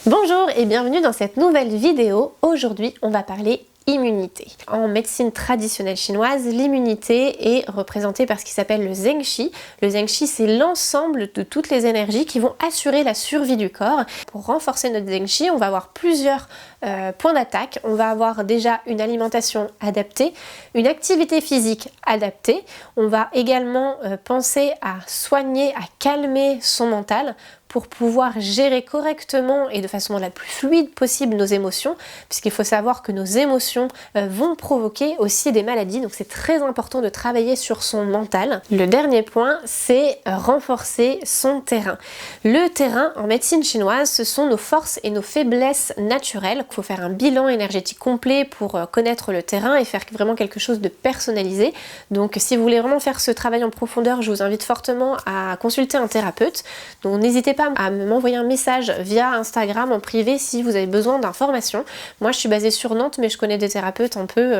Bonjour et bienvenue dans cette nouvelle vidéo. Aujourd'hui, on va parler immunité. En médecine traditionnelle chinoise, l'immunité est représentée par ce qui s'appelle le Zheng Qi. Le Zheng Qi, c'est l'ensemble de toutes les énergies qui vont assurer la survie du corps. Pour renforcer notre Zheng Qi, on va avoir plusieurs points d'attaque. On va avoir déjà une alimentation adaptée, une activité physique adaptée. On va également penser à soigner, à calmer son mental pour pouvoir gérer correctement et de façon la plus fluide possible nos émotions, puisqu'il faut savoir que nos émotions vont provoquer aussi des maladies, donc c'est très important de travailler sur son mental. Le dernier point, c'est renforcer son terrain. Le terrain en médecine chinoise, ce sont nos forces et nos faiblesses naturelles. Il faut faire un bilan énergétique complet pour connaître le terrain et faire vraiment quelque chose de personnalisé. Donc si vous voulez vraiment faire ce travail en profondeur, je vous invite fortement à consulter un thérapeute. Donc n'hésitez pas à m'envoyer un message via Instagram en privé si vous avez besoin d'informations. Moi je suis basée sur Nantes, mais je connais des thérapeutes un peu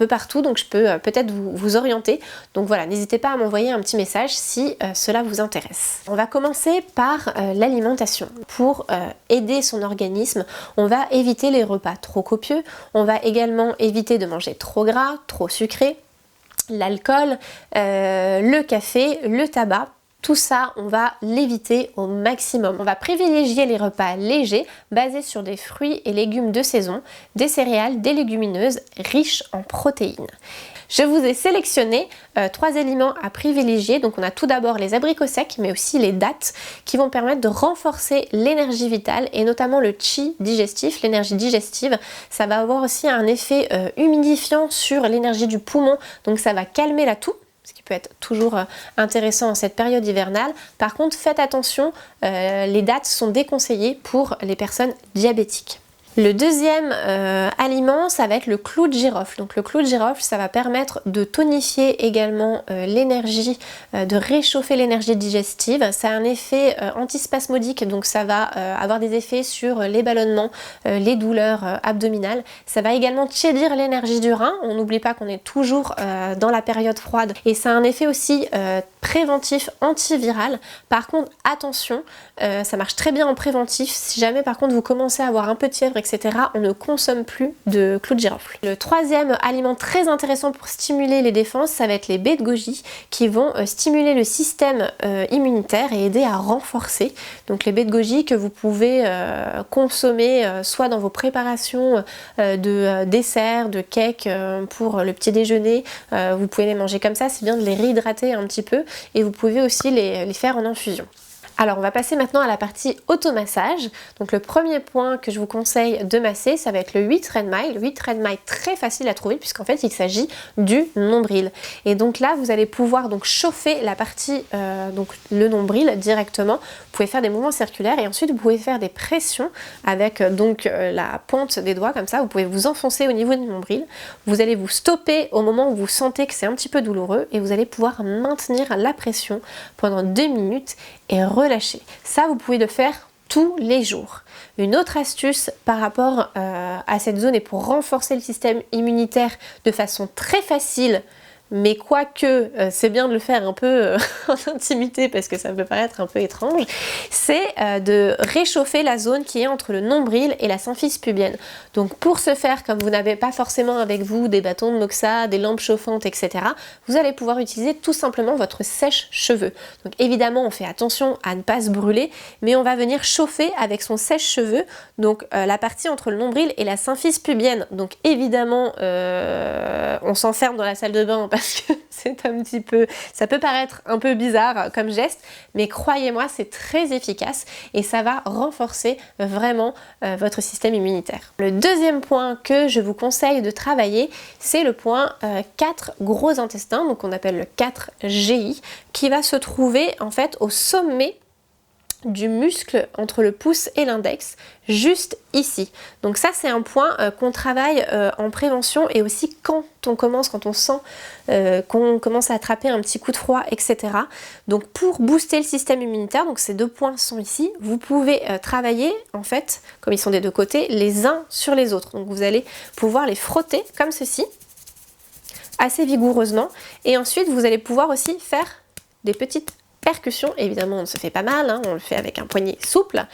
partout, donc je peux peut-être vous orienter. Donc voilà, n'hésitez pas à m'envoyer un petit message si cela vous intéresse. On va commencer par l'alimentation. Pour aider son organisme, on va éviter les repas trop copieux, on va également éviter de manger trop gras, trop sucré, l'alcool, le café, le tabac. Tout ça, on va l'éviter au maximum. On va privilégier les repas légers, basés sur des fruits et légumes de saison, des céréales, des légumineuses riches en protéines. Je vous ai sélectionné 3 aliments à privilégier. Donc on a tout d'abord les abricots secs, mais aussi les dattes, qui vont permettre de renforcer l'énergie vitale et notamment le qi digestif, l'énergie digestive. Ça va avoir aussi un effet humidifiant sur l'énergie du poumon, donc ça va calmer la toux, ce qui peut être toujours intéressant en cette période hivernale. Par contre, faites attention, les dattes sont déconseillées pour les personnes diabétiques. Le deuxième aliment, ça va être le clou de girofle. Donc le clou de girofle, ça va permettre de tonifier également l'énergie, de réchauffer l'énergie digestive. Ça a un effet antispasmodique, donc ça va avoir des effets sur les ballonnements, les douleurs abdominales. Ça va également tiédir l'énergie du rein. On n'oublie pas qu'on est toujours dans la période froide. Et ça a un effet aussi préventif, antiviral. Par contre, attention, ça marche très bien en préventif. Si jamais par contre vous commencez à avoir un peu de fièvre, etc., on ne consomme plus de clou de girofle. Le troisième aliment très intéressant pour stimuler les défenses, ça va être les baies de goji qui vont stimuler le système immunitaire et aider à renforcer. Donc les baies de goji que vous pouvez consommer soit dans vos préparations de desserts, de cakes pour le petit déjeuner, vous pouvez les manger comme ça, c'est bien de les réhydrater un petit peu et vous pouvez aussi les faire en infusion. Alors on va passer maintenant à la partie automassage. Donc le premier point que je vous conseille de masser, ça va être le 8 Renmai. Le 8 Renmai, très facile à trouver puisqu'en fait il s'agit du nombril. Et donc là vous allez pouvoir donc chauffer la partie, donc le nombril directement. Vous pouvez faire des mouvements circulaires et ensuite vous pouvez faire des pressions avec la pointe des doigts comme ça. Vous pouvez vous enfoncer au niveau du nombril. Vous allez vous stopper au moment où vous sentez que c'est un petit peu douloureux et vous allez pouvoir maintenir la pression pendant 2 minutes et relâcher. Ça, vous pouvez le faire tous les jours. Une autre astuce par rapport à cette zone et pour renforcer le système immunitaire de façon très facile, mais quoique c'est bien de le faire un peu en intimité parce que ça peut paraître un peu étrange, c'est de réchauffer la zone qui est entre le nombril et la symphyse pubienne. Donc pour ce faire, comme vous n'avez pas forcément avec vous des bâtons de moxa, des lampes chauffantes, etc., vous allez pouvoir utiliser tout simplement votre sèche-cheveux. Donc évidemment on fait attention à ne pas se brûler, mais on va venir chauffer avec son sèche-cheveux, donc la partie entre le nombril et la symphyse pubienne. Donc évidemment on s'enferme dans la salle de bain parce que c'est un petit peu, ça peut paraître un peu bizarre comme geste, mais croyez-moi, c'est très efficace et ça va renforcer vraiment votre système immunitaire. Le deuxième point que je vous conseille de travailler, c'est le point 4 gros intestins, donc on appelle le 4 GI, qui va se trouver en fait au sommet du muscle entre le pouce et l'index, juste ici. Donc ça c'est un point qu'on travaille en prévention et aussi quand on sent qu'on commence à attraper un petit coup de froid, etc. Donc pour booster le système immunitaire, donc ces 2 points sont ici, vous pouvez travailler en fait, comme ils sont des 2 côtés, les uns sur les autres. Donc vous allez pouvoir les frotter comme ceci, assez vigoureusement, et ensuite vous allez pouvoir aussi faire des petites percussion. Évidemment, on ne se fait pas mal, hein, on le fait avec un poignet souple,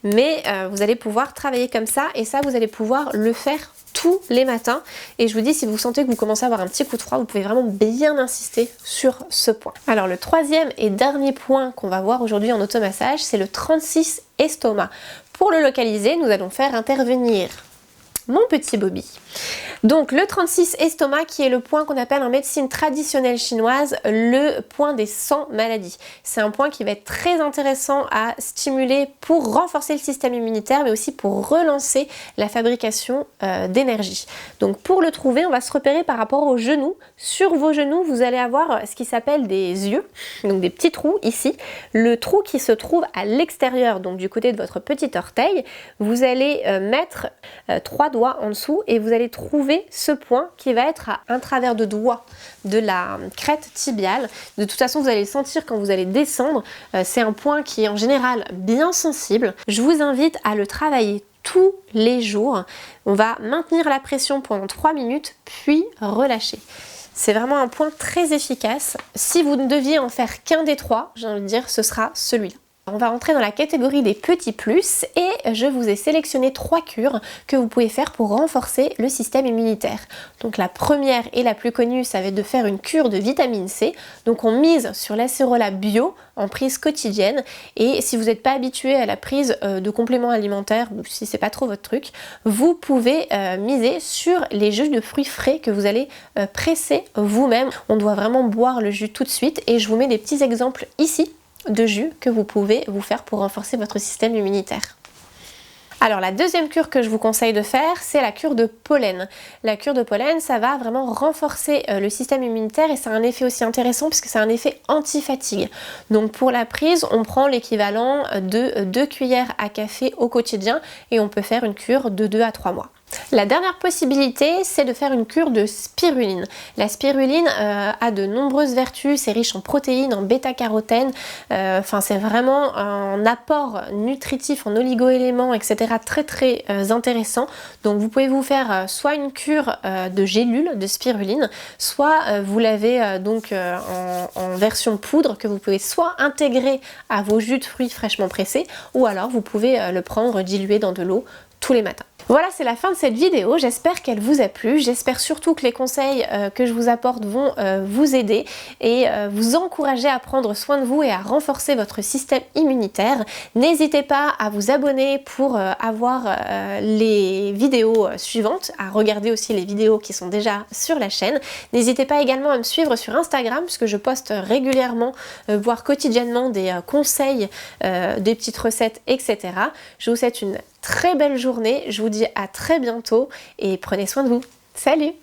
mais vous allez pouvoir travailler comme ça, et ça, vous allez pouvoir le faire tous les matins. Et je vous dis, si vous sentez que vous commencez à avoir un petit coup de froid, vous pouvez vraiment bien insister sur ce point. Alors le troisième et dernier point qu'on va voir aujourd'hui en automassage, c'est le 36 estomac. Pour le localiser, nous allons faire intervenir mon petit Bobby. Donc le 36 estomac, qui est le point qu'on appelle en médecine traditionnelle chinoise le point des 100 maladies. C'est un point qui va être très intéressant à stimuler pour renforcer le système immunitaire, mais aussi pour relancer la fabrication d'énergie. Donc pour le trouver, on va se repérer par rapport aux genoux. Sur vos genoux, vous allez avoir ce qui s'appelle des yeux, donc des petits trous ici. Le trou qui se trouve à l'extérieur, donc du côté de votre petit orteil, vous allez mettre 3 doigts en dessous et vous allez trouver ce point qui va être à un travers de doigt de la crête tibiale. De toute façon, vous allez le sentir quand vous allez descendre. C'est un point qui est en général bien sensible. Je vous invite à le travailler tous les jours. On va maintenir la pression pendant 3 minutes, puis relâcher. C'est vraiment un point très efficace. Si vous ne deviez en faire qu'un des 3, j'ai envie de dire, ce sera celui-là. On va rentrer dans la catégorie des petits plus et je vous ai sélectionné 3 cures que vous pouvez faire pour renforcer le système immunitaire. Donc la première et la plus connue, ça va être de faire une cure de vitamine C. Donc on mise sur l'acérola bio en prise quotidienne, et si vous n'êtes pas habitué à la prise de compléments alimentaires, ou si c'est pas trop votre truc, vous pouvez miser sur les jus de fruits frais que vous allez presser vous-même. On doit vraiment boire le jus tout de suite, et je vous mets des petits exemples ici de jus que vous pouvez vous faire pour renforcer votre système immunitaire. Alors la deuxième cure que je vous conseille de faire, c'est la cure de pollen. La cure de pollen, ça va vraiment renforcer le système immunitaire, et ça a un effet aussi intéressant puisque c'est un effet anti-fatigue. Donc pour la prise, on prend l'équivalent de 2 cuillères à café au quotidien, et on peut faire une cure de 2 à 3 mois. La dernière possibilité, c'est de faire une cure de spiruline. La spiruline a de nombreuses vertus, c'est riche en protéines, en bêta-carotène, c'est vraiment un apport nutritif en oligo-éléments, etc. très intéressant. Donc vous pouvez vous faire soit une cure de gélules de spiruline, soit vous l'avez en version poudre que vous pouvez soit intégrer à vos jus de fruits fraîchement pressés, ou alors vous pouvez le prendre dilué dans de l'eau tous les matins. Voilà, c'est la fin de cette vidéo, j'espère qu'elle vous a plu, j'espère surtout que les conseils que je vous apporte vont vous aider et vous encourager à prendre soin de vous et à renforcer votre système immunitaire. N'hésitez pas à vous abonner pour avoir les vidéos suivantes, à regarder aussi les vidéos qui sont déjà sur la chaîne. N'hésitez pas également à me suivre sur Instagram puisque je poste régulièrement, voire quotidiennement, des conseils, des petites recettes, etc. Je vous souhaite une très belle journée, je vous dis à très bientôt et prenez soin de vous. Salut!